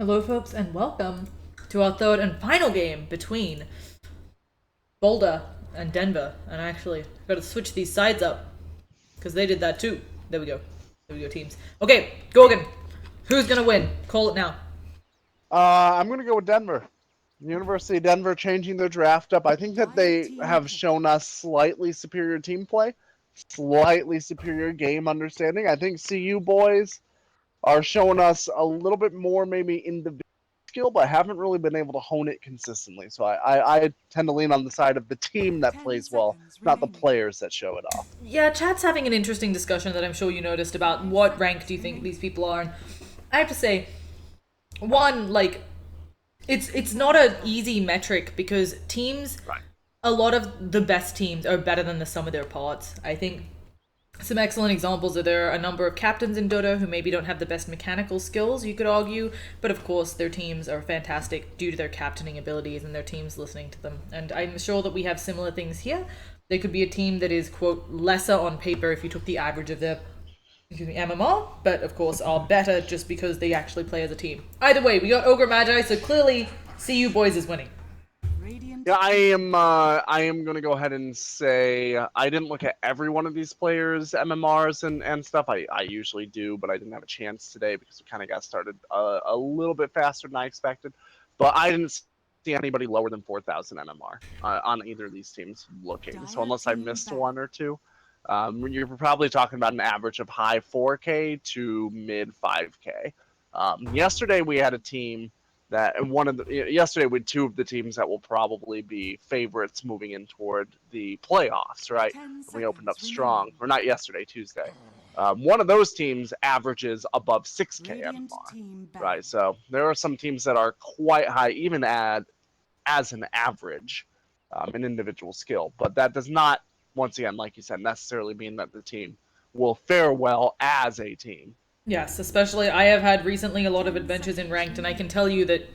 Hello, folks, and welcome to our third and final game between Boulder and Denver. And actually, I've got to switch these sides up because they did that too. There we go. There we go, teams. Okay, Gorgon, who's gonna win? Call it now. I'm going to go with Denver. University of Denver changing their draft up. I think that they have shown us slightly superior team play, slightly superior game understanding. I think CU boys are showing us a little bit more maybe individual skill, but haven't really been able to hone it consistently. So I tend to lean on the side of the team that plays well, not the players that show it off. Yeah, chat's having an interesting discussion that I'm sure you noticed about what rank do you think these people are. And I have to say, one, like, it's not an easy metric because teams, Right. a lot of the best teams are better than the sum of their parts. I think some excellent examples are there are a number of captains in Dota who maybe don't have the best mechanical skills, you could argue, but of course their teams are fantastic due to their captaining abilities and their teams listening to them. And I'm sure that we have similar things here. There could be a team that is, quote, lesser on paper if you took the average of their MMR, but of course are better just because they actually play as a team. Either way, we got Ogre Magi, so clearly CU Boys is winning. Yeah, I am going to go ahead and say I didn't look at every one of these players' MMRs and stuff. I usually do, but I didn't have a chance today because we kind of got started a little bit faster than I expected. But I didn't see anybody lower than 4,000 MMR on either of these teams looking. So unless I missed one or two, you're probably talking about an average of high 4K to mid 5K. Yesterday we had a team that and one of the yesterday with two of the teams that will probably be favorites moving in toward the playoffs, right? We opened up strong, or not yesterday, Tuesday. One of those teams averages above 6K MMR, right? So there are some teams that are quite high, even at as an average, an individual skill, but that does not, once again, like you said, necessarily mean that the team will fare well as a team. Yes, especially I have had recently a lot of adventures in ranked, and I can tell you that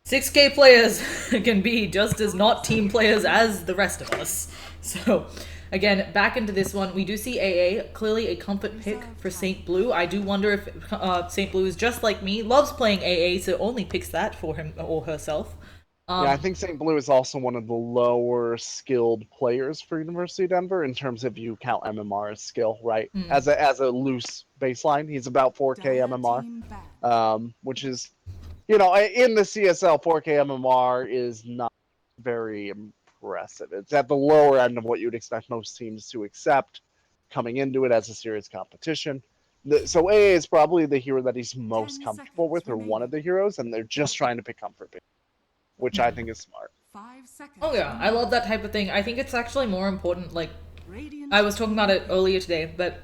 6K players can be just as not team players as the rest of us. So, again, back into this one, we do see AA, clearly a comfort pick for St. Blue. I do wonder if St. Blue is just like me, loves playing AA, so only picks that for him or herself. Yeah, I think St. Blue is also one of the lower skilled players for University of Denver in terms of you count MMR as skill, right? As a loose baseline, he's about 4K MMR, which is, in the CSL, 4K MMR is not very impressive. It's at the lower end of what you'd expect most teams to accept coming into it as a serious competition. So AA is probably the hero that he's most comfortable with, or one of the heroes, and they're just trying to pick comfort, which I think is smart. Oh yeah, I love that type of thing. I think it's actually more important, like, I was talking about it earlier today, but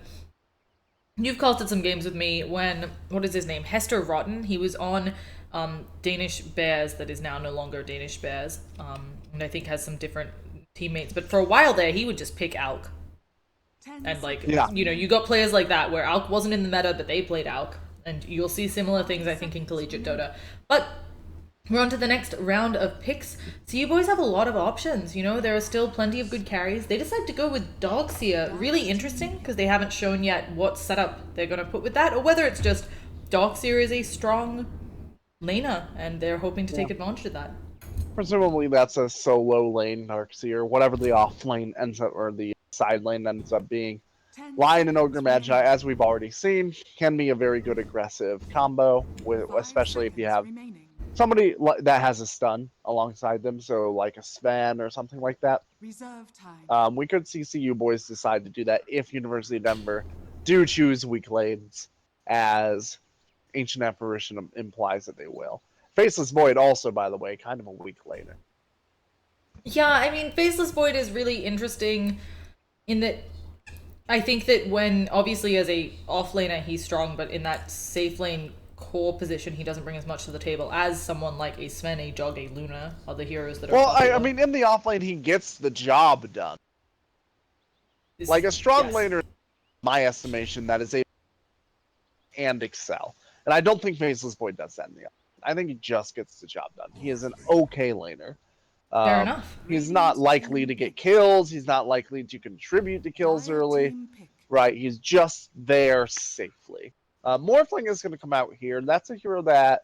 you've casted some games with me when, what is his name? Hester Rotten. He was on Danish Bears, that is now no longer Danish Bears, and I think has some different teammates. But for a while there, he would just pick Alk. And, like, Yeah. you got players like that where Alk wasn't in the meta, but they played Alk. And you'll see similar things, I think, in Collegiate Dota. But we're on to the next round of picks. So you boys have a lot of options. There are still plenty of good carries. They decide to go with Darkseer. Really interesting because they haven't shown yet what setup they're going to put with that, or whether it's just Darkseer is a strong laner and they're hoping to take advantage of that. Presumably that's a solo lane Darkseer, whatever the off lane ends up, or the side lane ends up being. Lion and Ogre Magi, as we've already seen, can be a very good aggressive combo, especially if you have somebody that has a stun alongside them, so like a Sven or something like that. We could see CU boys decide to do that if University of Denver do choose weak lanes, as Ancient Apparition implies that they will. Faceless Void also, by the way, kind of a weak laner. Yeah, I mean, Faceless Void is really interesting in that I think that when, obviously, as a off laner, he's strong, but in that safe lane core position, he doesn't bring as much to the table as someone like a Sven, a Jog, a Luna, other heroes that are Well, popular. I mean, in the off lane, he gets the job done. Like a strong Yes. laner, my estimation, that is able and excel. And I don't think Faceless Void does that in the off. I think he just gets the job done. He is an okay laner. Fair enough. He's not likely to get kills. He's not likely to contribute to kills early. Right? He's just there safely. Morphling is going to come out here. That's a hero that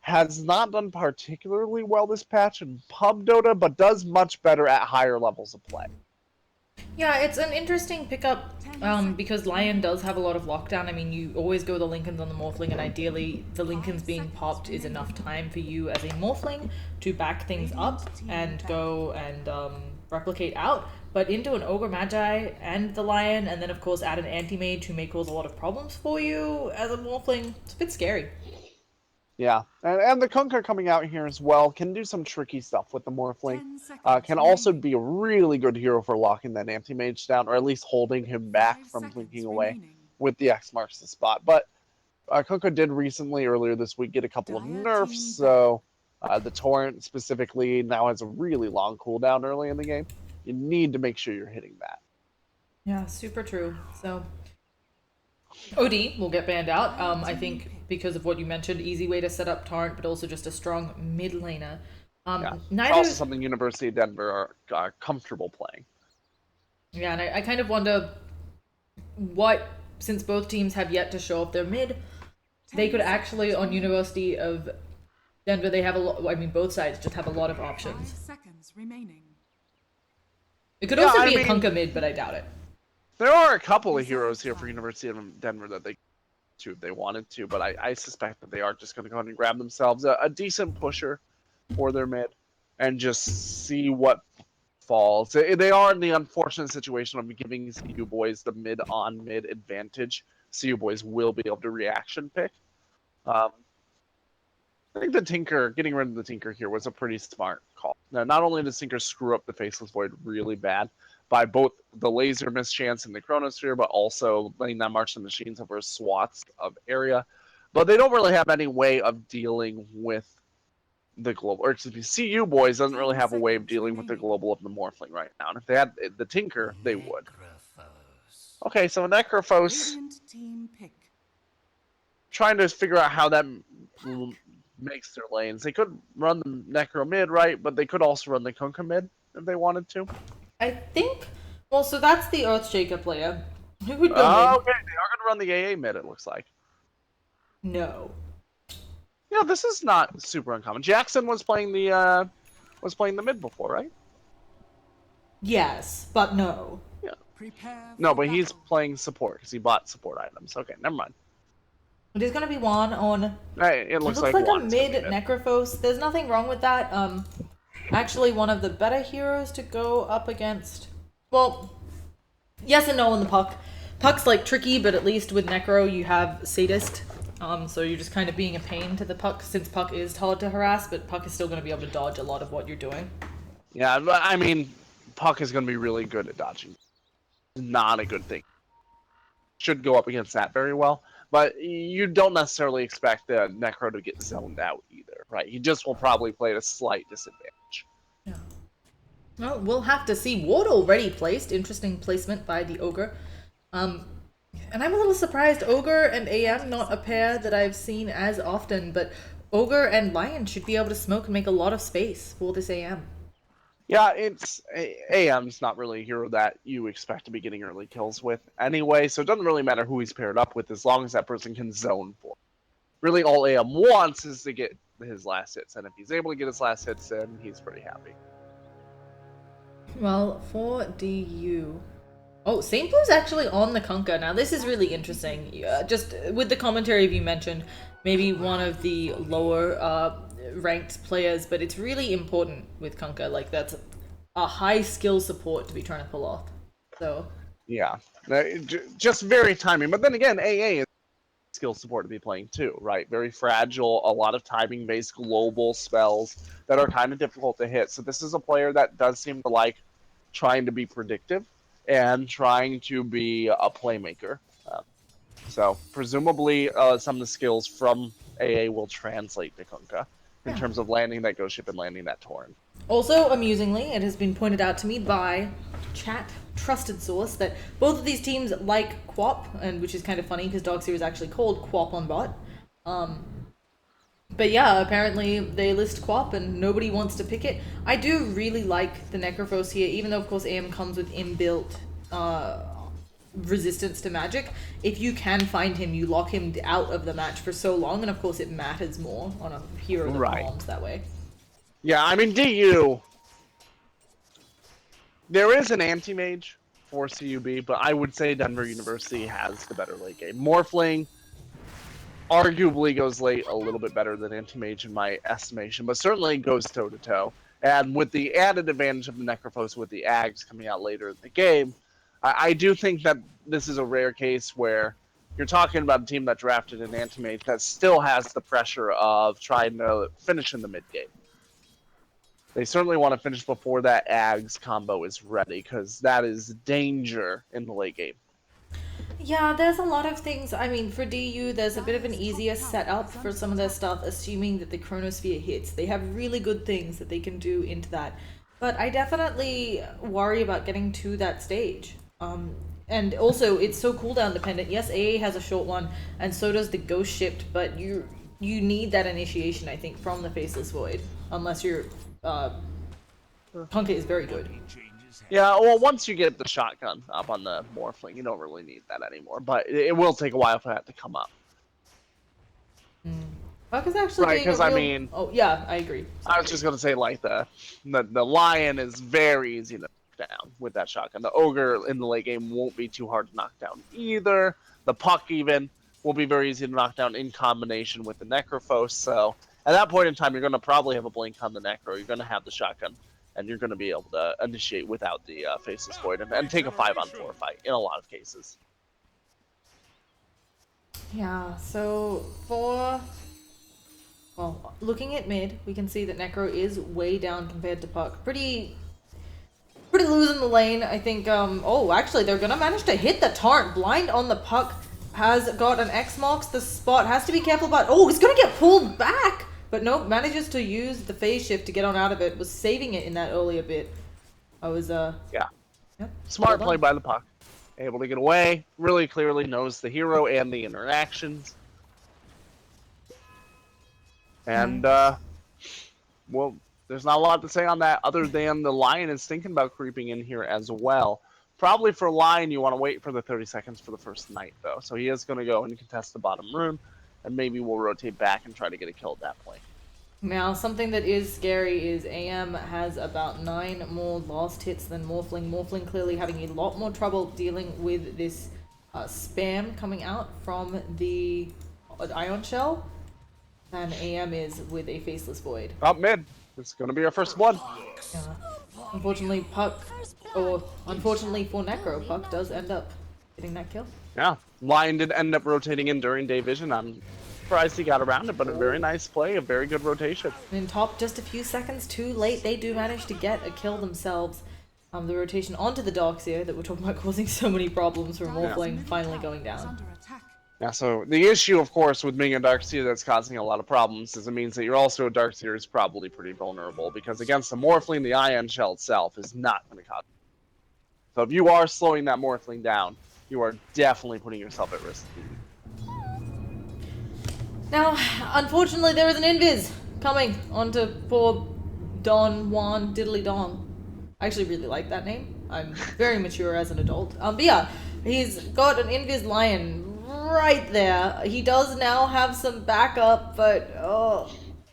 has not done particularly well this patch in pub Dota, but does much better at higher levels of play. Yeah, it's an interesting pickup because Lion does have a lot of lockdown. I mean, you always go the Lincolns on the Morphling, and ideally, the Lincolns being popped is enough time for you as a Morphling to back things up and go and replicate out. But into an Ogre Magi and the Lion, and then of course add an Anti-Mage who may cause a lot of problems for you as a Morphling, it's a bit scary. Yeah, and the Kunkka coming out here as well can do some tricky stuff with the Morphling. 10 seconds Can also remaining. be a really good hero for locking that anti-mage down, or at least holding him back 5 from seconds blinking away remaining. with the X marks the spot. But Kunkka did recently, earlier this week, get a couple of Dire nerfs, team so the Torrent specifically now has a really long cooldown early in the game. You need to make sure you're hitting that. Yeah, super true. So OD will get banned out. I think because of what you mentioned, easy way to set up Torrent, but also just a strong mid laner. Yeah, Neither. also something University of Denver are comfortable playing. Yeah, and I kind of wonder what, since both teams have yet to show up their mid, they could actually on University of Denver. They have a lot. I mean, both sides just have a lot of 5 options. seconds remaining. It could Yeah, also I be a mean- Kunkka mid, but I doubt it. There are a couple of heroes here for University of Denver that they to if they wanted to, but I suspect that they are just going to go ahead and grab themselves a decent pusher for their mid and just see what falls. They are in the unfortunate situation of giving CU boys the mid on mid advantage. CU boys will be able to reaction pick. Um, I think the Tinker, getting rid of the Tinker here was a pretty smart call. Now, not only does Tinker screw up the Faceless Void really bad by both the laser mischance and the Chronosphere, but also letting that march the machines over swaths of area. But they don't really have any way of dealing with the global, or excuse me, CU boys doesn't really have a way of dealing with the global of the Morphling right now. And if they had the Tinker, they would. Okay, so Necrophos Radiant team pick. trying to figure out how that makes their lanes. They could run the Necro mid, right? But they could also run the Kunkka mid if they wanted to. I think. Well, so that's the Earthshaker player. Who would go Okay, they are going to run the AA mid, it looks like. mid? No. Yeah, this is not super uncommon. Jackson was playing the mid before, right? Yes, but no. Prepare No, for but he's battle. playing support because he bought support items. Okay, never mind. It is gonna be Juan on. Hey, it looks like a Juan's gonna mid be Necrophos. There's nothing wrong with that. Actually, one of the better heroes to go up against. Well, yes and no on the Puck. Puck's like tricky, but at least with Necro you have Sadist. So you're just kind of being a pain to the Puck since Puck is hard to harass, but Puck is still going to be able to dodge a lot of what you're doing. Yeah, but I mean, Puck is going to be really good at dodging. Not a good thing. Should go up against that very well, but you don't necessarily expect the Necro to get zoned out either, right? He just will probably play at a slight disadvantage. Yeah. Well, we'll have to see. Ward already placed. Interesting placement by the Ogre. And I'm a little surprised. Ogre and AM, not a pair that I've seen as often, but Ogre and Lion should be able to smoke and make a lot of space for this AM. Yeah, it's AM's not really a hero that you expect to be getting early kills with anyway, so it doesn't really matter who he's paired up with as long as that person can zone for. Really, all AM wants is to get his last hits, and if he's able to get his last hits in, he's pretty happy. Well, for DU. Oh, St. Blue's actually on the Kunkka. Now, this is really interesting. Just with the commentary you mentioned, maybe one of the lower ranked players, but it's really important with Kunkka. Like, that's a high skill support to be trying to pull off. So. Yeah, just very timing. But then again, AA is skill support to be playing too, right? Very fragile, a lot of timing-based global spells that are kind of difficult to hit. So this is a player that does seem to like trying to be predictive and trying to be a playmaker. So presumably some of the skills from AA will translate to Kunkka in terms of landing that ghost ship and landing that Torrent. Also, amusingly, it has been pointed out to me by chat trusted source that both of these teams like Quap, and which is kind of funny because Dogseer is actually called Quap on bot. But yeah, apparently they list Quap and nobody wants to pick it. I do really like the Necrophos here, even though of course AM comes with inbuilt resistance to magic. If you can find him, you lock him out of the match for so long, and of course it matters more on a hero that Right. palms that way. Yeah, I mean, DU, there is an anti-mage for CUB, but I would say Denver University has the better late game. Morphling arguably goes late a little bit better than anti-mage in my estimation, but certainly goes toe-to-toe. And with the added advantage of the Necrophos with the Ags coming out later in the game, I do think that this is a rare case where you're talking about a team that drafted an anti-mage that still has the pressure of trying to finish in the mid-game. They certainly want to finish before that Ags combo is ready, because that is danger in the late game. Yeah, there's a lot of things. I mean, for DU, there's a bit of an easier setup for some of their stuff, assuming that the Chronosphere hits. They have really good things that they can do into that. But I definitely worry about getting to that stage. And also, it's so cooldown dependent. Yes, AA has a short one, and so does the Ghost Shift, but you need that initiation, I think, from the Faceless Void, unless your Punka is very good. Yeah, well, once you get the shotgun up on the Morphling, you don't really need that anymore. But it will take a while for that to come up. Puck is actually Right, being a 'cause I real... mean- Oh, yeah, I agree. I was just going to say, like, the Lion is very easy to knock down with that shotgun. The Ogre in the late game won't be too hard to knock down either. The Puck, even, will be very easy to knock down in combination with the Necrophos. So at that point in time, you're going to probably have a blink on the Necro. You're going to have the shotgun. And you're going to be able to initiate without the Faceless Void and take a 5-on-4 fight in a lot of cases. Yeah, so for... Well, looking at mid, we can see that Necro is way down compared to Puck. Pretty loose in the lane, I think. Oh, actually, they're gonna manage to hit the Torrent. Blind on the Puck has got an X marks the spot. Has to be careful about... Oh, he's gonna get pulled back! But nope, manages to use the phase shift to get on out of it. Was saving it in that earlier bit. I was, Yeah. Yep. Smart play by the Puck. Able to get away. Really clearly knows the hero and the interactions. And, well, there's not a lot to say on that other than the Lion is thinking about creeping in here as well. Probably for Lion, you want to wait for the 30 seconds for the first Knight, though. So he is going to go and contest the bottom rune. And maybe we'll rotate back and try to get a kill at that point. Now, something that is scary is AM has about 9 more last hits than Morphling. Morphling clearly having a lot more trouble dealing with this spam coming out from the Ion Shell than AM is with a Faceless Void. Up mid. It's going to be our first one. Yeah. Unfortunately, unfortunately for Necro, Puck does end up getting that kill. Yeah. Lion did end up rotating in during day vision. I'm surprised he got around it, but a very nice play, a very good rotation. And in top, just a few seconds too late, they do manage to get a kill themselves. The rotation onto the Darkseer that we're talking about causing so many problems for Morphling finally going down. Under attack. Yeah, so the issue, of course, with being a Darkseer that's causing a lot of problems is it means that you're also a Darkseer is probably pretty vulnerable, because against the Morphling, the Ion Shell itself is not going to cause. So if you are slowing that Morphling down, you are definitely putting yourself at risk. Now, unfortunately, there is an invis coming onto poor Don Juan Diddly Dong. I actually really like that name. I'm very mature as an adult. But yeah, he's got an invis Lion right there. He does now have some backup, but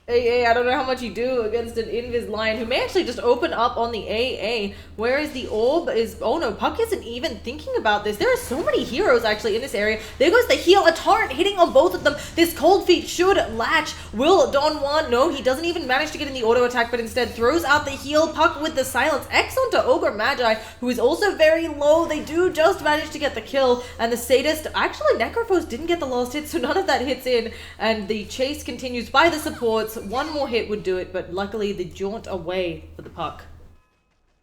I don't know how much you do against an Invis Lion who may actually just open up on the AA. Whereas the orb is... Oh no, Puck isn't even thinking about this. There are so many heroes actually in this area. There goes the heal. A torrent hitting on both of them. This cold feet should latch. Will Don Juan? No, he doesn't even manage to get in the auto attack, but instead throws out the heal. Puck with the silence. X onto Ogre Magi, who is also very low. They do just manage to get the kill. And the Sadist... Actually, Necrophos didn't get the last hit, so none of that hits in. And the chase continues by the supports. One more hit would do it, but luckily they jaunt away for the Puck.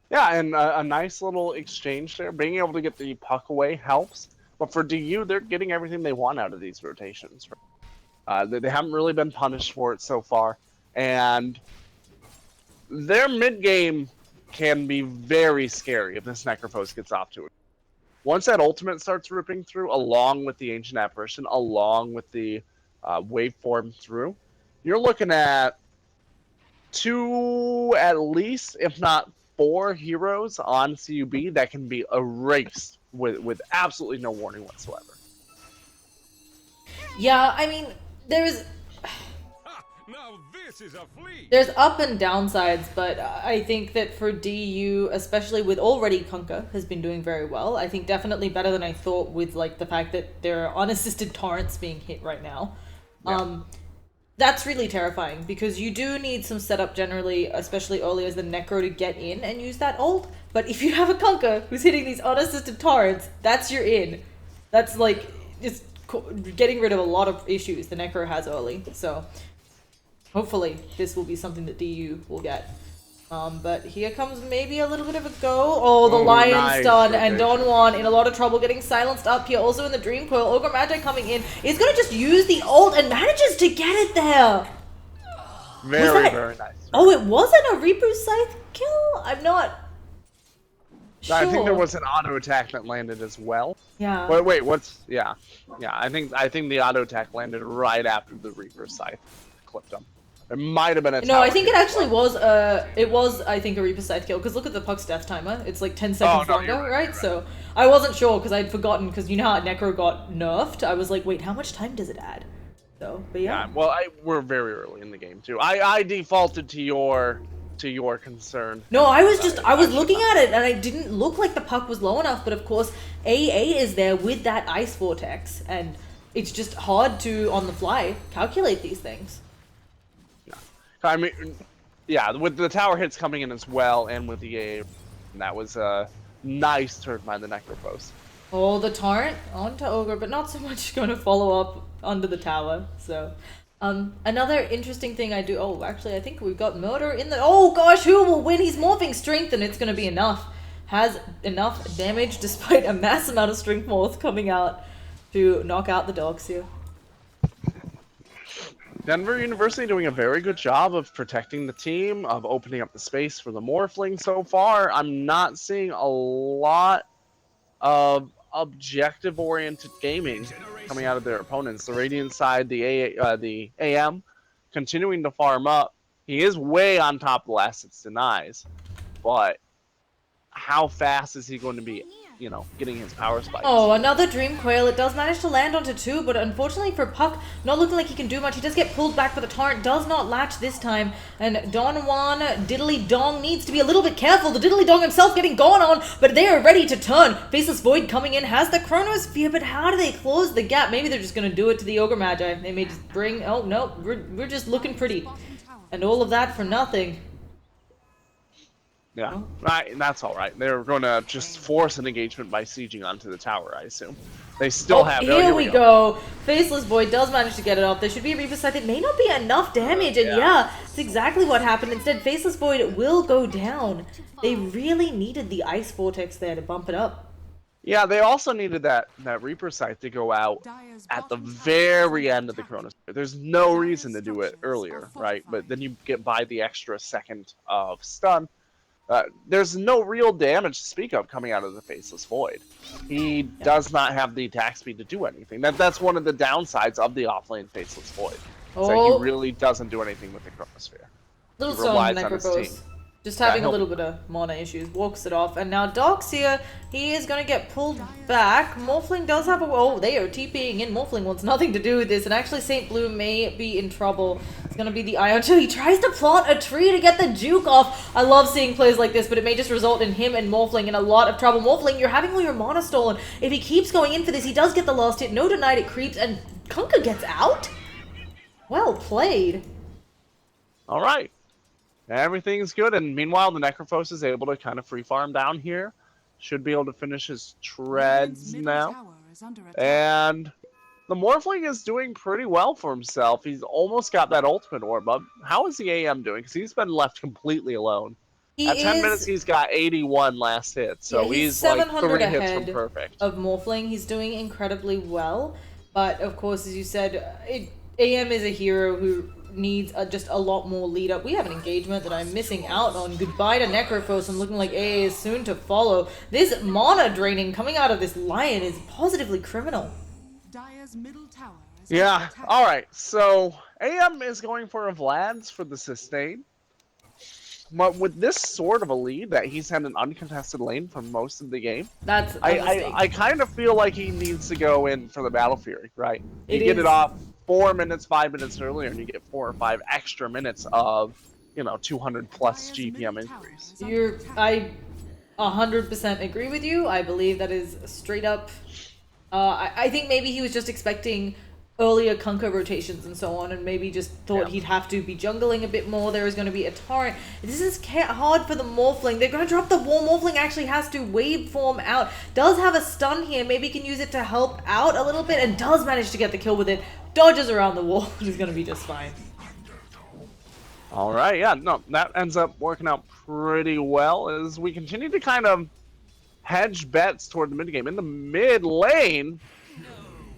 Yeah, and a nice little exchange there. Being able to get the Puck away helps. But for DU, they're getting everything they want out of these rotations. They haven't really been punished for it so far. And their mid-game can be very scary if this Necrophos gets off to it. Once that ultimate starts ripping through, along with the Ancient Apparition, along with the waveform through, you're looking at 2 at least, if not 4 heroes on CUB that can be erased with absolutely no warning whatsoever. Yeah, I mean, Now this is a flea. there's up and downsides, but I think that for DU, especially with already Kunkka has been doing very well. I think definitely better than I thought with like the fact that there are unassisted torrents being hit right now. Yeah. That's really terrifying because you do need some setup generally, especially early as the Necro to get in and use that ult. But if you have a Kunkka who's hitting these unassisted torrents, that's your in. That's like just getting rid of a lot of issues the Necro has early. So hopefully this will be something that DU will get. But here comes maybe a little bit of a go. Oh, the Lion nice stun, and rotation. Don Juan in a lot of trouble getting silenced up here. Also in the Dream Coil, Ogre Magi coming in is going to just use the ult and manages to get it there. Very, that- very nice. Oh, it wasn't a Reaper Scythe kill? I'm not sure. I think there was an auto attack that landed as well. Yeah. Wait, what's yeah. I think the auto attack landed right after the Reaper Scythe clipped him. There might have been a No, I tower think it hit as actually well. was it was I think a Reaper Scythe kill because look at the Puck's death timer. It's like 10 seconds no, longer, you're right, right? you're right. So I wasn't sure because I'd forgotten because you know how Necro got nerfed. I was like, wait, how much time does it add? So, but yeah. Yeah, well, we're very early in the game too. I defaulted to your concern. No, I was should looking not. at it and I didn't look like the puck was low enough, but of course AA is there with that ice vortex and it's just hard to on the fly calculate these things. I mean, yeah, with the tower hits coming in as well, and with the AA, that was a nice turn by the Necrophos. Oh, the torrent onto Ogre, but not so much going to follow up under the tower. So, another interesting thing I do. Oh, actually, I think we've got Murder in the. Oh gosh, who will win? He's morphing strength, and it's going to be enough. Has enough damage despite a mass amount of strength morph coming out to knock out the dogs here. Denver University doing a very good job of protecting the team, of opening up the space for the Morphling so far. I'm not seeing a lot of objective-oriented gaming coming out of their opponents. The Radiant side, the AM, continuing to farm up. He is way on top of the last hits denies, but how fast is he going to be, getting his power spikes? Oh, another Dream Coil. It does manage to land onto two, but unfortunately for Puck, not looking like he can do much. He does get pulled back, but the Torrent does not latch this time. And Don Juan Diddly Dong needs to be a little bit careful. The Diddly Dong himself getting gone on, but they are ready to turn. Faceless Void coming in, has the Chronosphere, but how do they close the gap? Maybe they're just going to do it to the Ogre Magi. They may just bring... Oh, no, we're just looking pretty. And all of that for nothing. Yeah, right, that's all right. They're going to just force an engagement by sieging onto the tower, I assume. They still have... Here we go. Faceless Void does manage to get it off. There should be a Reaper Scythe. It may not be enough damage, and yeah, it's exactly what happened. Instead, Faceless Void will go down. They really needed the Ice Vortex there to bump it up. Yeah, they also needed that Reaper Scythe to go out at the very end of the Chronosphere. There's no reason to do it earlier, right? But then you get by the extra second of stun. There's no real damage to speak of coming out of the Faceless Void. He does not have the attack speed to do anything. That's one of the downsides of the offlane Faceless Void. So he really doesn't do anything with the Chronosphere. Little He relies stone on his Necrophos. team. Just having a he'll- little bit of mana issues. Walks it off. And now Doc's here. He is going to get pulled back. Morphling does have a... Oh, they are TPing in. Morphling wants nothing to do with this. And actually, St. Blue may be in trouble. It's going to be the Ion 2. He tries to plant a tree to get the juke off. I love seeing plays like this, but it may just result in him and Morphling in a lot of trouble. Morphling, you're having all your mana stolen. If he keeps going in for this, he does get the last hit. No denied, it creeps. And Kunkka gets out? Well played. All right. Everything's good, and meanwhile, the Necrophos is able to kind of free farm down here. Should be able to finish his treads now. And the Morphling is doing pretty well for himself. He's almost got that ultimate orb up. How is the AM doing? Because he's been left completely alone. At 10 minutes, he's got 81 last hit, so Yeah, he's like 700 3 hits ahead from perfect. of Morphling. He's doing incredibly well, but of course, as you said, AM is a hero who needs just a lot more lead up. We have an engagement that I'm missing out on. Goodbye to Necrophos. I'm looking like AA is soon to follow. This mana draining coming out of this Lion is positively criminal. Dire's middle tower is Yeah, under attack. alright, so AM is going for a Vlad's for the sustain. but with this sort of a lead that he's had an uncontested lane for most of the game, That's a mistake. I kind of feel like he needs to go in for the Battle Fury, right? You It get it is. off 4 minutes, 5 minutes earlier, and you get 4 or 5 extra minutes of, 200 plus Dire's GPM middle tower increase. is under attack. I 100% agree with you. I believe that is straight up. I think maybe he was just expecting earlier Kunkka rotations and so on, and maybe just thought Yeah. he'd have to be jungling a bit more. There is going to be a torrent. This is hard for the Morphling. They're going to drop the wall. Morphling actually has to wave form out. Does have a stun here. Maybe can use it to help out a little bit, and does manage to get the kill with it. Dodges around the wall. He's going to be just fine. All right, yeah, no, that ends up working out pretty well as we continue to kind of hedge bets toward the mid game. In the mid lane,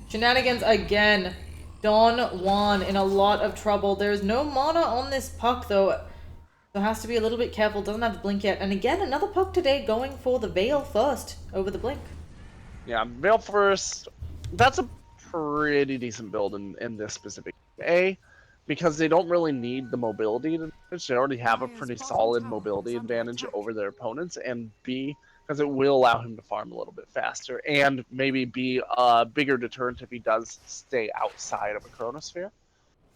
Shenanigans again. Don Juan in a lot of trouble. There's no mana on this puck though. So has to be a little bit careful. Doesn't have the blink yet. And again, another puck today going for the Veil first over the blink. yeah, Veil first, that's a pretty decent build in this specific A, because they don't really need the mobility advantage. They already have a pretty solid mobility advantage over their opponents, and B, because it will allow him to farm a little bit faster and maybe be a bigger deterrent if he does stay outside of a Chronosphere.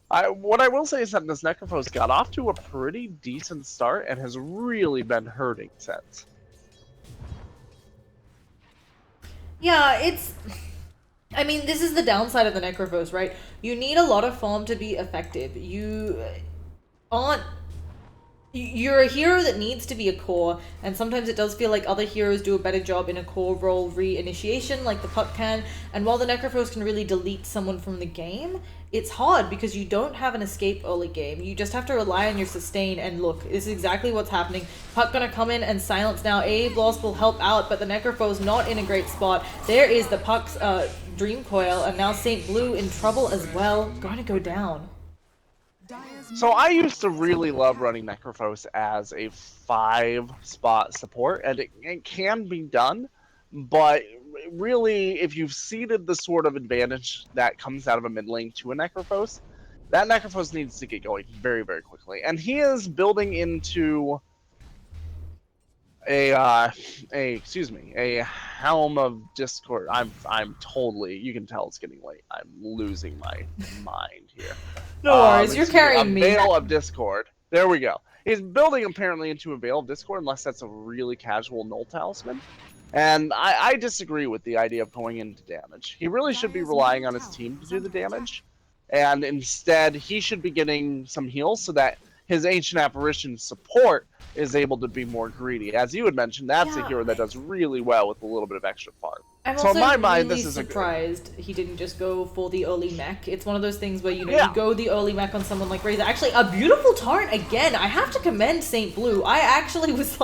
What I will say is that this Necrophos got off to a pretty decent start and has really been hurting since. Yeah, I mean, this is the downside of the Necrophos, right? You need a lot of farm to be effective. Aren't you're a hero that needs to be a core, and sometimes it does feel like other heroes do a better job in a core role re-initiation, like the puck can, and while the Necrophos can really delete someone from the game, it's hard because you don't have an escape early game. You just have to rely on your sustain, and look, this is exactly what's happening. Puck gonna come in and silence now. AA Blast will help out, but the Necrophos not in a great spot. There is the Puck's Dream Coil, and now St. Blue in trouble as well. Going to go down. Dire's So I used to really love running Necrophos as a 5-spot support, and it can be done, but really, if you've ceded the sort of advantage that comes out of a mid lane to a Necrophos, that Necrophos needs to get going very, very quickly. And he is building into a Helm of Discord. I'm totally, you can tell it's getting late. I'm losing my mind here. No worries, you're carrying me. A Veil of Discord. There we go. He's building apparently into a Veil of Discord, unless that's a really casual Null Talisman. And I disagree with the idea of going into damage. He really should be relying on his team to do the damage. And instead, he should be getting some heals so that his Ancient Apparition support is able to be more greedy. As you had mentioned, that's a Yeah. hero that does really well with a little bit of extra farm. I'm So also in my mind, really this is a good- surprised he didn't just go for the early mech. It's one of those things where, you Yeah. go the early mech on someone like Razor. Actually, a beautiful torrent again. I have to commend St. Blue. I actually was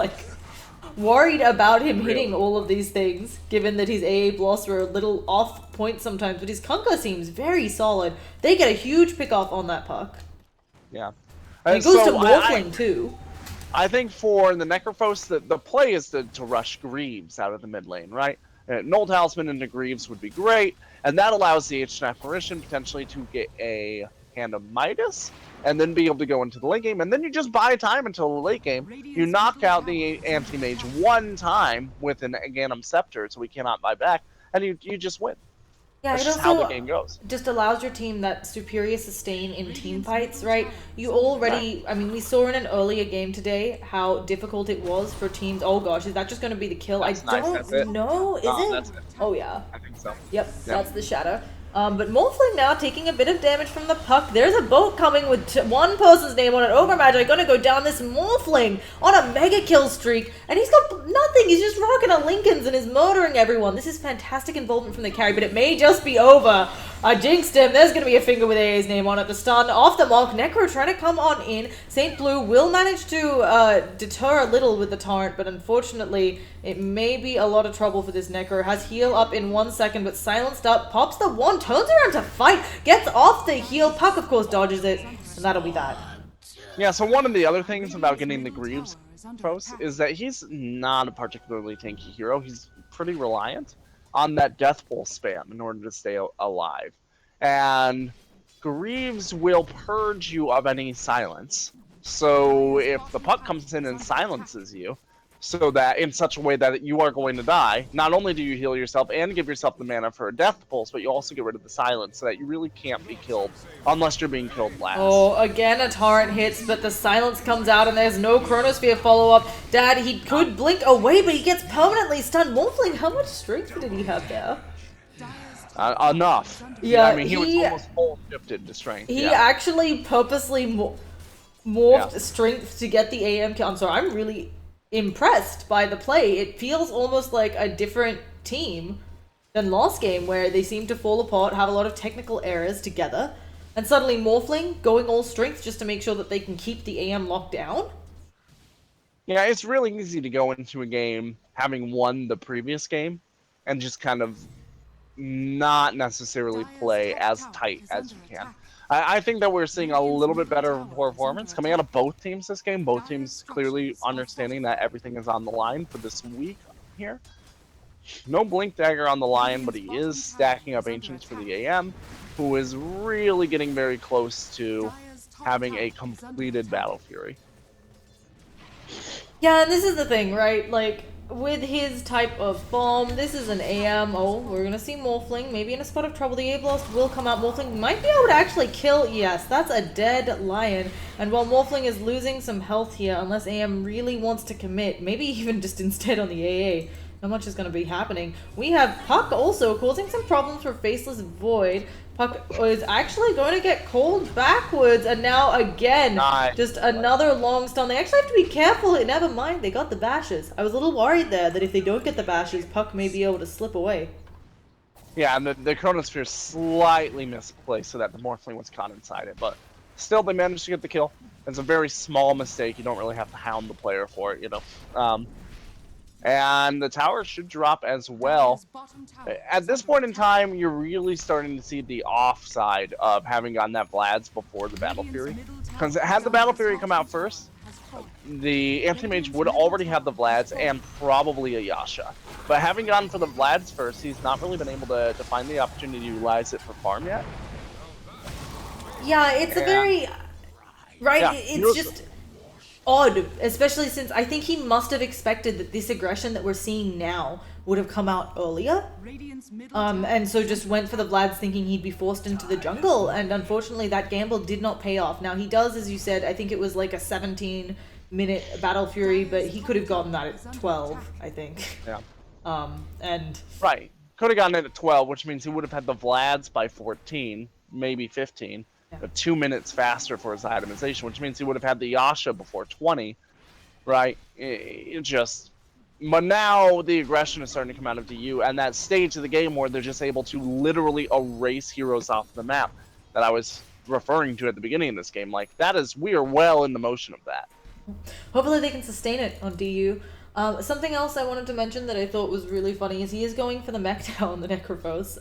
worried about him hitting all of these things, given that his AA blasts were a little off point sometimes, but his Kunkka seems very solid. They get a huge pick off on that puck. Yeah. And it goes to Morphling too. I think for the Necrophos, the play is to rush Greaves out of the mid lane, right? Null Talisman into Greaves would be great, and that allows the Ancient Apparition potentially to get a Hand of Midas, and then be able to go into the late game, and then you just buy time until the late game. You knock out the Anti-Mage one time with an Ganem Scepter, so we cannot buy back, and you just win. Yeah, That's it just also how the game goes. just allows your team that superior sustain in team fights, right? You already, I mean, we saw in an earlier game today how difficult it was for teams. Oh gosh, is that just going to be the kill? That's I nice, don't that's it. know. Is it? That's it. Oh yeah. I think so. Yep, that's the shadow. But Morphling now taking a bit of damage from the puck. There's a boat coming with one person's name on it. Ogre Magi gonna go down this Morphling on a mega kill streak. And he's got nothing. He's just rocking a Lincolns and is murdering everyone. This is fantastic involvement from the carry, but it may just be over. I jinxed him. There's gonna be a finger with AA's name on it. The stun off the mark. Necro trying to come on in. St. Blue will manage to deter a little with the torrent, but unfortunately, it may be a lot of trouble for this Necro. Has heal up in 1 second, but silenced up. Pops the one, turns around to fight, gets off the heal. Puck, of course, dodges it, and that'll be that. Yeah, so one of the other things about getting the Greaves post is that he's not a particularly tanky hero. He's pretty reliant on that Death Bowl spam in order to stay alive. And Greaves will purge you of any silence So if the puck comes in and silences you, so that in such a way that you are going to die, not only do you heal yourself and give yourself the mana for a death pulse, but you also get rid of the silence so that you really can't be killed unless you're being killed last. Oh, again a torrent hits, but the silence comes out and there's no Chronosphere follow-up. Dad, he could blink away, but he gets permanently stunned. Morphling, how much strength did he have there? Enough. Yeah, I mean, he was almost full shifted to strength. He yeah. actually purposely morphed strength to get the AM kill. I'm sorry, I'm really impressed by the play. It feels almost like a different team than last game, where they seem to fall apart, have a lot of technical errors together, and suddenly Morphling going all strength just to make sure that they can keep the AM locked down. Yeah, it's really easy to go into a game having won the previous game and just kind of not necessarily play as tight as you can. I think that we're seeing a little bit better performance coming out of both teams this game. Both teams clearly understanding that everything is on the line for this week here. No Blink Dagger on the line, but he is stacking up Ancients for the AM, who is really getting very close to having a completed Battle Fury. Yeah, and this is the thing, right? Like, with his type of bomb, this is an AM. Oh, we're gonna see Morphling, maybe in a spot of trouble. The A-Blast will come out. Morphling might be able to actually kill. Yes, that's a dead lion. And while Morphling is losing some health here, unless AM really wants to commit, maybe even just instead on the AA, not much is going to be happening. We have Puck also causing some problems for Faceless Void. Puck is actually going to get called backwards, and now again, just another long stun. They actually have to be careful. Never mind, they got the bashes. I was a little worried there that if they don't get the bashes, Puck may be able to slip away. Yeah, and the Chronosphere slightly misplaced so that the Morphling was caught inside it, but still they managed to get the kill. It's a very small mistake. You don't really have to hound the player for it, you know. And the tower should drop as well. At this point in time, you're really starting to see the offside of having gotten that Vlad's before the Battle Fury. Because had the Battle Fury come out first, the Anti-Mage would already have the Vlad's and probably a Yasha. But having gone for the Vlad's first, he's not really been able to find the opportunity to utilize it for farm yet. Yeah, it's a very... Right, Yeah, it's just... odd, especially since I think he must have expected that this aggression that we're seeing now would have come out earlier. And so just went for the Vlad's thinking he'd be forced into the jungle, and unfortunately that gamble did not pay off. Now he does, as you said, I think it was like a 17-minute Battle Fury, but he could have gotten that at 12, I think. Yeah. And... Right. Could have gotten it at 12, which means he would have had the Vlad's by 14, maybe 15. But 2 minutes faster for his itemization, which means he would have had the Yasha before 20, right? It just... But now the aggression is starting to come out of DU, and that stage of the game where they're just able to literally erase heroes off the map that I was referring to at the beginning of this game. Like, that is... We are well in the motion of that. Hopefully they can sustain it on DU. Something else I wanted to mention that I thought was really funny is he is going for the mech now on the Necrophos.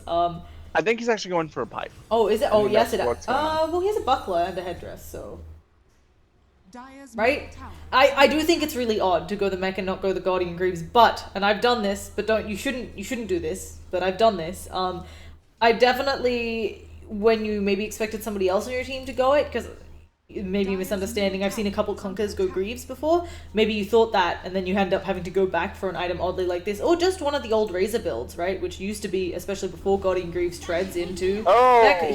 I think he's actually going for a pipe. Oh, is it? Oh, yes, it is. On. Well, he has a buckler and a headdress, so... Right? I do think it's really odd to go the mech and not go the Guardian Greaves, but, and I've done this, but you shouldn't do this, but I've done this. I definitely, when you maybe expected somebody else on your team to go it, because maybe a misunderstanding, I've seen a couple clunkers go Greaves before, maybe you thought that, and then you end up having to go back for an item oddly like this, or just one of the old Razor builds, right, which used to be, especially before Guardian Greaves treads into...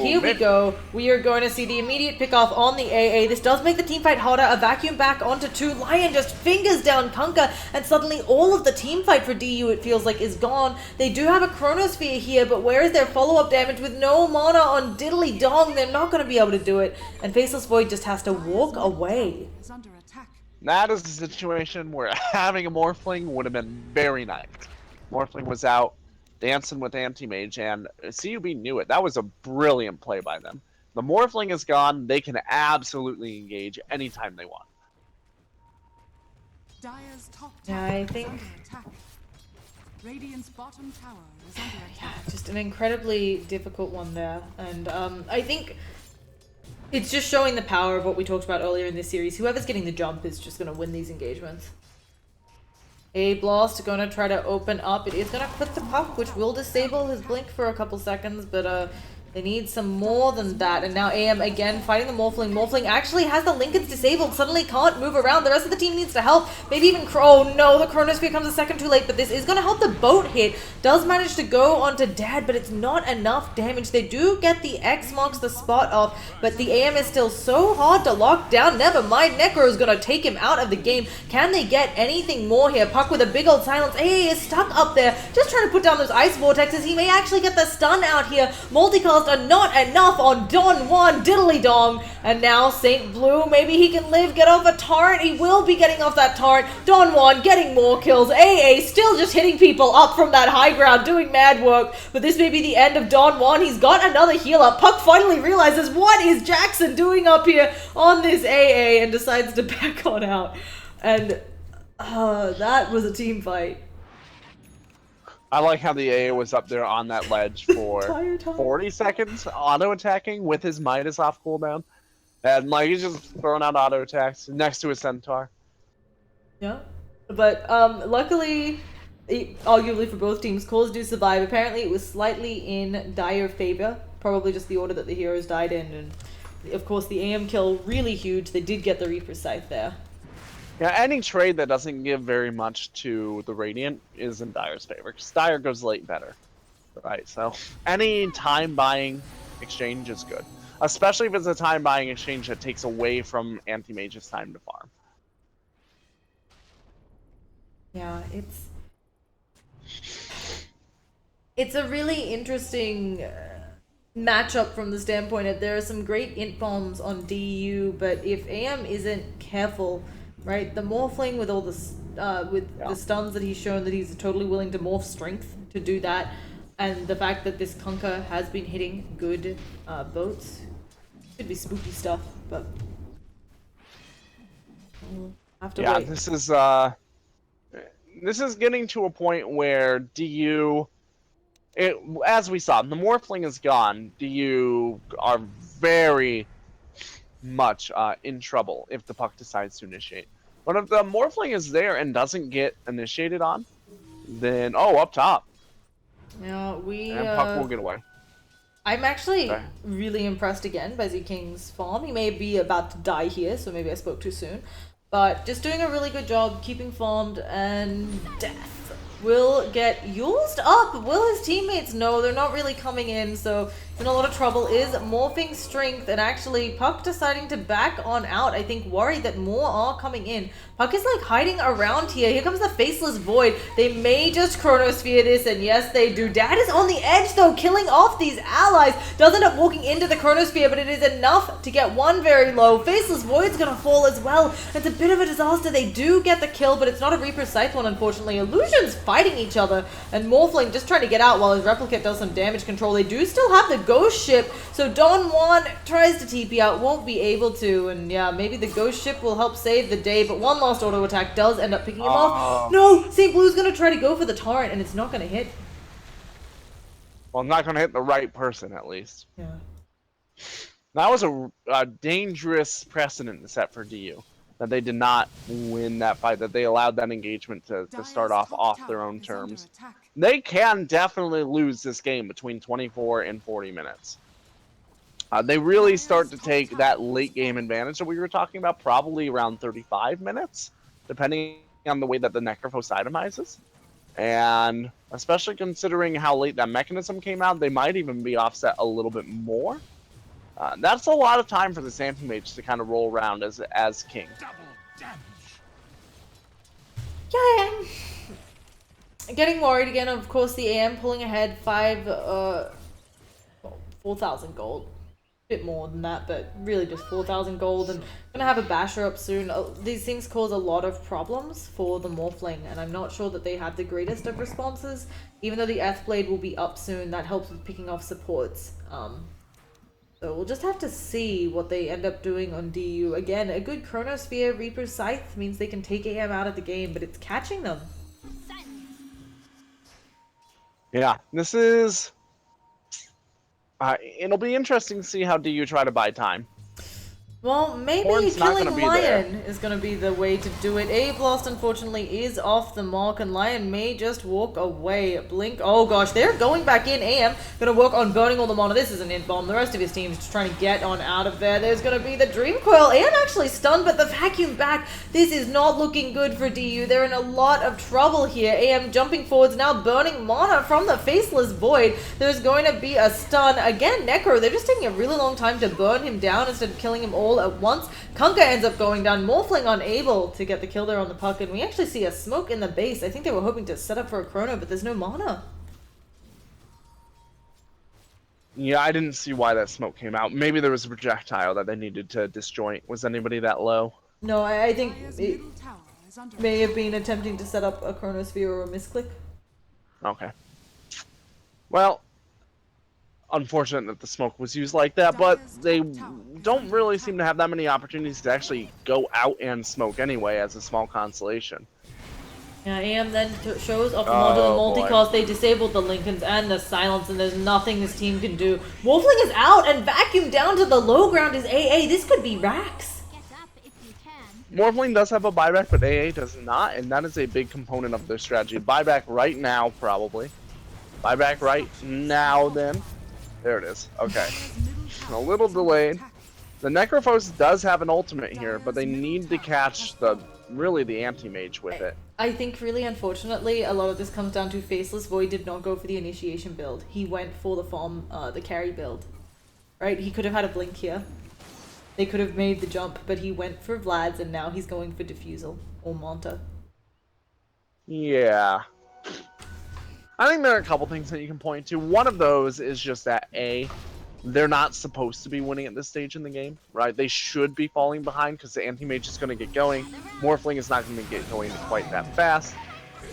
Here we go, we are going to see the immediate pick off on the AA. This does make the team fight harder, a vacuum back onto 2, Lion just fingers down Kunkka, and suddenly all of the team fight for DU, it feels like, is gone. They do have a Chronosphere here, but where is their follow-up damage? With no mana on Diddly Dong, they're not going to be able to do it, and Faceless Void just has to walk away. That is a situation where having a Morphling would have been very nice. Morphling was out dancing with Anti-Mage, and CUB knew it. That was a brilliant play by them. The Morphling is gone. They can absolutely engage anytime they want. Yeah, I think... Radiant's bottom tower is under attack. Yeah, just an incredibly difficult one there, and I think... It's just showing the power of what we talked about earlier in this series. Whoever's getting the jump is just going to win these engagements. A-Blast going to try to open up. It is going to clip the Puck, which will disable his blink for a couple seconds, but They need some more than that, and now AM again fighting the Morphling. Morphling actually has the Lincolns disabled, suddenly can't move around. The rest of the team needs to help. Maybe even, oh no, the Chronosphere comes a second too late, but this is going to help the boat hit. Does manage to go onto Dad, but it's not enough damage. They do get the X marks the spot off, but the AM is still so hard to lock down. Never mind, Necro is going to take him out of the game. Can they get anything more here? Puck with a big old silence. AA is stuck up there, just trying to put down those ice vortexes. He may actually get the stun out here. Multicast are not enough on Don Juan Diddly Dong. And now St. Blue, maybe he can live, get off a torrent. He will be getting off that torrent. Don Juan getting more kills. AA still just hitting people up from that high ground, doing mad work. But this may be the end of Don Juan. He's got another heal up. Puck finally realizes, what is Jackson doing up here on this AA, and decides to back on out. And that was a team fight. I like how the AA was up there on that ledge for Entire time. 40 seconds, auto-attacking with his Midas off cooldown. And like he's just throwing out auto-attacks next to his Centaur. Yeah. But luckily, arguably for both teams, cores do survive. Apparently it was slightly in dire favor. Probably just the order that the heroes died in. And of course the AM kill, really huge. They did get the Reaper Scythe there. Yeah, any trade that doesn't give very much to the Radiant is in Dire's favor, because Dire goes late better. Right, so any time buying exchange is good. Especially if it's a time buying exchange that takes away from Anti-Mage's time to farm. Yeah, it's a really interesting matchup from the standpoint that there are some great int bombs on DU, but if AM isn't careful, right, the Morphling with all the the stuns that he's shown that he's totally willing to morph strength to do that, and the fact that this Kunkka has been hitting good boats, could be spooky stuff, but we'll have to wait. This is getting to a point where DU, as we saw, the Morphling is gone. DU are very much in trouble if the puck decides to initiate. But if the Morphling is there and doesn't get initiated on, then up top. Yeah, And puck will get away. I'm actually really impressed again by Z King's farm. He may be about to die here, so maybe I spoke too soon. But just doing a really good job keeping farmed, and death will get used up. Will his teammates know? They're not really coming in, so he's in a lot of trouble. Is morphing strength, and actually Puck deciding to back on out. I think worried that more are coming in. Puck is like hiding around here. Here comes the Faceless Void. They may just Chronosphere this, and yes they do. Dad is on the edge though, killing off these allies. Does end up walking into the Chronosphere, but it is enough to get one very low. Faceless Void's gonna fall as well. It's a bit of a disaster. They do get the kill, but it's not a Reaper Scythe one, unfortunately. Illusions fighting each other, and Morphling just trying to get out while his Replicate does some damage control. They do still have the Ghost Ship, so Don Juan tries to TP out, won't be able to, and yeah, maybe the Ghost Ship will help save the day, but one last auto attack does end up picking him off. No! St. Blue's gonna try to go for the torrent, and it's not gonna hit. Well, not going to hit the right person, at least. Yeah. That was a dangerous precedent to set for DU. That they did not win that fight, that they allowed that engagement to start off their own terms. They can definitely lose this game between 24 and 40 minutes. They really start to take that late game advantage that we were talking about, probably around 35 minutes, depending on the way that the Necrophos itemizes. And especially considering how late that mechanism came out, they might even be offset a little bit more. That's a lot of time for this Anti-Mage to kind of roll around as king. Double damage. Yeah, I'm getting worried again. Of course, the AM pulling ahead 4,000 gold. A bit more than that, but really just 4,000 gold, and gonna have a basher up soon. These things cause a lot of problems for the Morphling, and I'm not sure that they have the greatest of responses. Even though the Blade will be up soon, that helps with picking off supports. So we'll just have to see what they end up doing on DU. Again, a good Chronosphere Reaper Scythe means they can take AM out of the game, but it's catching them. Yeah, this is... it'll be interesting to see how DU try to buy time. Well, maybe Horn's not killing gonna be there. Lion is going to be the way to do it. A-Blast, unfortunately, is off the mark, and Lion may just walk away. Blink. Oh, gosh, they're going back in. AM going to work on burning all the mana. This is an int bomb. The rest of his team's just trying to get on out of there. There's going to be the Dream Coil. AM actually stunned, but the vacuum back. This is not looking good for DU. They're in a lot of trouble here. AM jumping forwards now, burning mana from the Faceless Void. There's going to be a stun. Again, Necro, they're just taking a really long time to burn him down instead of killing him all at once. Kunkka ends up going down, Morphling unable to get the kill there on the puck, and we actually see a smoke in the base. I think they were hoping to set up for a chrono, but there's no mana. Yeah, I didn't see why that smoke came out. Maybe there was a projectile that they needed to disjoint. Was anybody that low? No, I think Dire's it middle tower is under may attack. have been attempting to set up a chronosphere or a misclick. Okay. Well, unfortunate that the smoke was used like that, but they don't really seem to have that many opportunities to actually go out and smoke anyway as a small consolation. Yeah, AM then shows off the Oh, modular boy. multicast. They disabled the Lincolns and the Silence, and there's nothing this team can do. Morphling is out, and vacuum down to the low ground is AA. This could be Rax. Get up if you can. Morphling does have a buyback, but AA does not, and that is a big component of their strategy. Buyback right now, probably. Buyback right now, then. There it is. Okay. A little delayed. The Necrophos does have an ultimate here, but they need to catch the anti-mage with it. I think really unfortunately a lot of this comes down to Faceless Void did not go for the initiation build. He went for the carry build. Right? He could have had a blink here. They could have made the jump, but he went for Vlad's and now he's going for Diffusal or Manta. Yeah. I think there are a couple things that you can point to. One of those is just that they're not supposed to be winning at this stage in the game, right? They should be falling behind because the anti-mage is going to get going. Morphling is not going to get going quite that fast.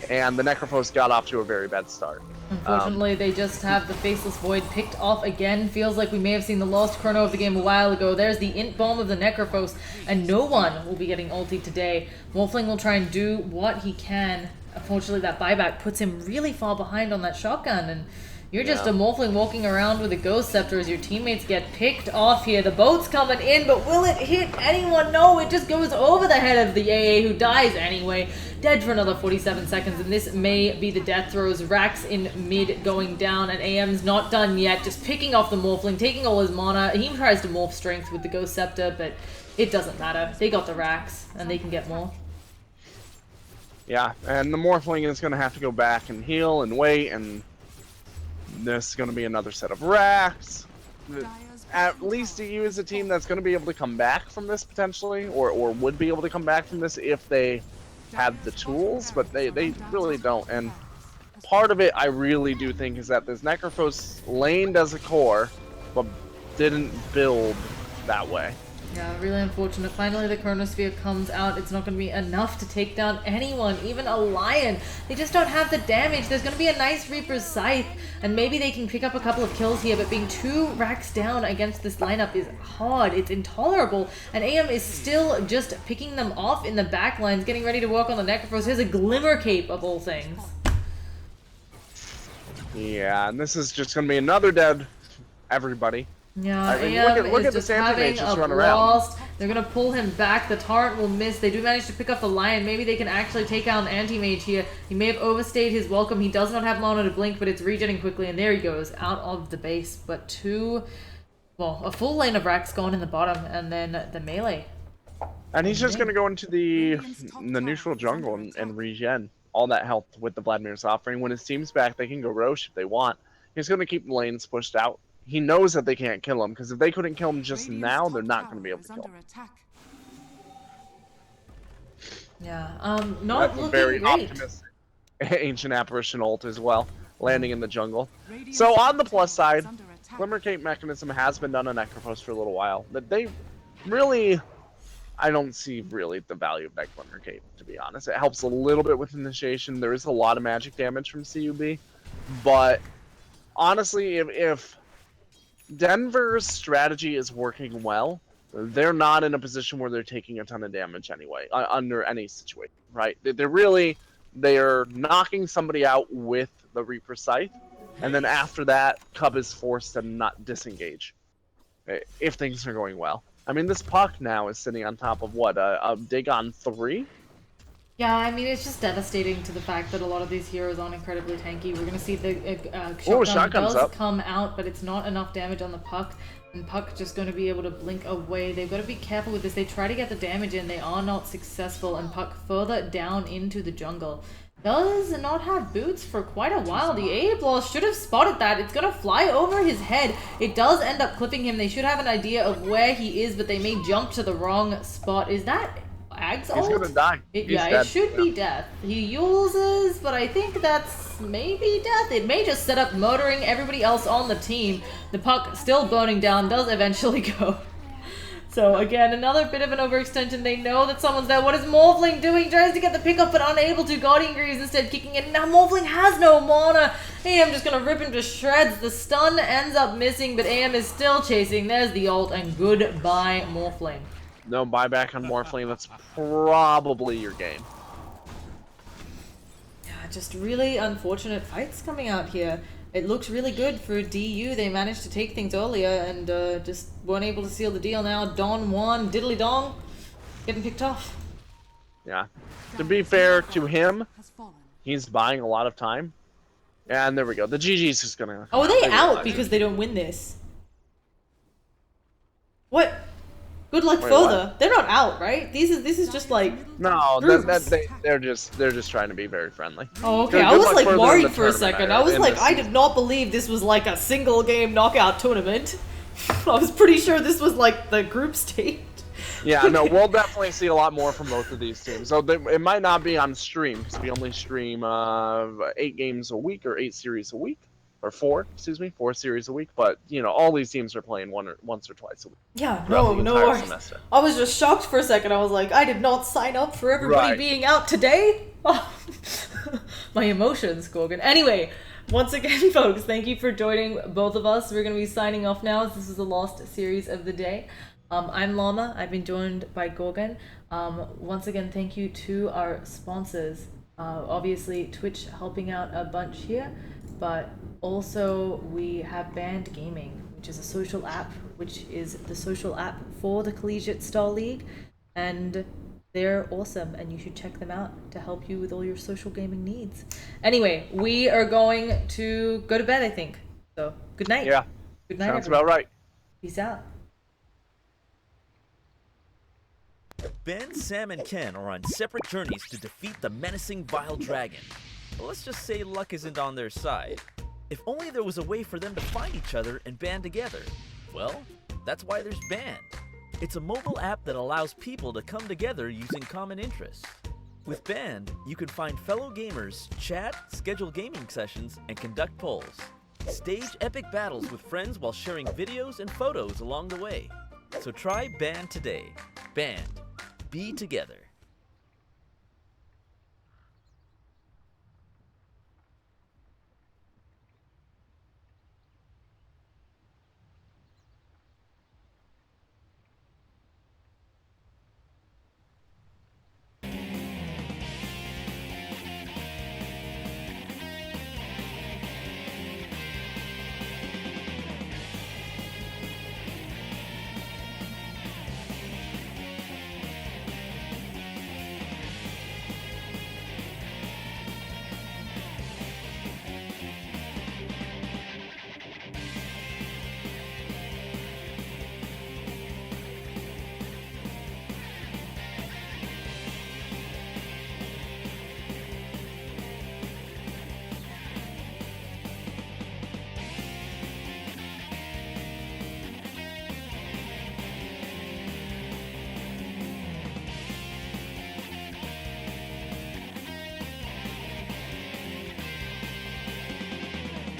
And the Necrophos got off to a very bad start. Unfortunately, they just have the Faceless Void picked off again. Feels like we may have seen the lost chrono of the game a while ago. There's the int bomb of the Necrophos, and no one will be getting ultied today. Morphling will try and do what he can. Unfortunately, that buyback puts him really far behind on that shotgun, and you're just a Morphling walking around with a Ghost Scepter as your teammates get picked off here. The boat's coming in, but will it hit anyone? No, it just goes over the head of the AA, who dies anyway. Dead for another 47 seconds, and this may be the death throws. Rax in mid going down, and AM's not done yet. Just picking off the Morphling, taking all his mana. He tries to morph strength with the Ghost Scepter, but it doesn't matter. They got the Rax, and they can get more. Yeah, and the Morphling is going to have to go back and heal and wait, and this is going to be another set of racks. At least EU is a team that's going to be able to come back from this potentially, or would be able to come back from this if they had the tools, but they really don't. And part of it, I really do think, is that this Necrophos laned as a core, but didn't build that way. Yeah, really unfortunate. Finally, the Chronosphere comes out. It's not going to be enough to take down anyone, even a Lion. They just don't have the damage. There's going to be a nice Reaper's Scythe, and maybe they can pick up a couple of kills here, but being 2 racks down against this lineup is hard. It's intolerable, and AM is still just picking them off in the back lines, getting ready to work on the Necrophos. Here's a Glimmer Cape, of all things. Yeah, and this is just going to be another dead everybody. Yeah, I mean, AM look is at just this having anti-mage just a run around. blast. They're gonna pull him back. The Torrent will miss. They do manage to pick up the Lion. Maybe they can actually take out an anti-mage here. He may have overstayed his welcome. He does not have mana to blink, but it's regenerating quickly, and there he goes, out of the base. But a full lane of racks going in the bottom, and then the melee. And he's just going to go into the neutral jungle and regen all that health with the Vladimir's offering. When his team's back, they can go Roche if they want. He's going to keep the lanes pushed out. He knows that they can't kill him, because if they couldn't kill him just now, they're not going to be able to kill him. Yeah, not That's a looking very great. optimistic Ancient Apparition ult as well, landing in the jungle. So on the plus side, Glimmer Cape mechanism has been done on Necrophos for a little while. But they really, I don't see really the value of that Glimmer Cape, to be honest. It helps a little bit with initiation. There is a lot of magic damage from CUB, but honestly, if Denver's strategy is working well, they're not in a position where they're taking a ton of damage anyway, under any situation, right? They're knocking somebody out with the Reaper Scythe, and then after that, Cub is forced to not disengage, if things are going well. I mean, this Puck now is sitting on top of what? A dig on 3? Yeah, I mean, it's just devastating to the fact that a lot of these heroes aren't incredibly tanky. We're gonna see the Shotgun's does up. come out, but it's not enough damage on the Puck, and Puck just gonna be able to blink away. They've got to be careful with this. They try to get the damage in, they are not successful, and Puck further down into the jungle. Does not have boots for quite a while. The A-Blast should have spotted that. It's gonna fly over his head. It does end up clipping him. They should have an idea of where he is, but they may jump to the wrong spot. Is that Ag's ult? He's gonna die. He's Yeah, dead. it should be death. He uses, but I think that's maybe death. It may just set up murdering everybody else on the team. The Puck still burning down does eventually go. So again, another bit of an overextension. They know that someone's there. What is Morphling doing? Tries to get the pickup, but unable to. Guardian Greaves instead kicking in. Now Morphling has no mana. AM just gonna rip him to shreds. The stun ends up missing, but AM is still chasing. There's the ult, and goodbye Morphling. No buyback on Morphling. That's probably your game. Yeah, just really unfortunate fights coming out here. It looks really good for DU. They managed to take things earlier and just weren't able to seal the deal now. Don Juan, Diddly Dong, getting picked off. Yeah. To be fair to him, Has fallen. he's buying a lot of time. And there we go. The GG's just gonna... Oh, are they out realize because it. they don't win this? What? Good luck Wait, further. what? They're not out, right? This is just like... No, Groups. they're just trying to be very friendly. Oh, okay. Good I was luck like further in worried the for a tournament, second. I was in like, this I season. did not believe this was like a single game knockout tournament. I was pretty sure this was like the group stage. Yeah, no, we'll definitely see a lot more from both of these teams. So it might not be on stream because we only stream 8 games a week or 8 series a week, or 4 series a week. But you know, all these teams are playing once or twice a week. Yeah, throughout no the entire worries. semester. I was just shocked for a second. I was like, I did not sign up for everybody Right. being out today. My emotions, Gorgon. Anyway, once again, folks, thank you for joining both of us. We're going to be signing off now as this is the last series of the day. I'm Llama. I've been joined by Gorgon. Once again, thank you to our sponsors. Obviously, Twitch helping out a bunch here, but also we have Band Gaming, which is a social app, which is the social app for the Collegiate Star League, and they're awesome, and you should check them out to help you with all your social gaming needs. Anyway, we are going to go to bed, I think. So, good night. Yeah, Good night, sounds everyone. about right. Peace out. Ben, Sam, and Ken are on separate journeys to defeat the menacing Vile Dragon. But let's just say luck isn't on their side. If only there was a way for them to find each other and band together. Well, that's why there's Band. It's a mobile app that allows people to come together using common interests. With Band, you can find fellow gamers, chat, schedule gaming sessions, and conduct polls. Stage epic battles with friends while sharing videos and photos along the way. So try Band today. Band. Be together.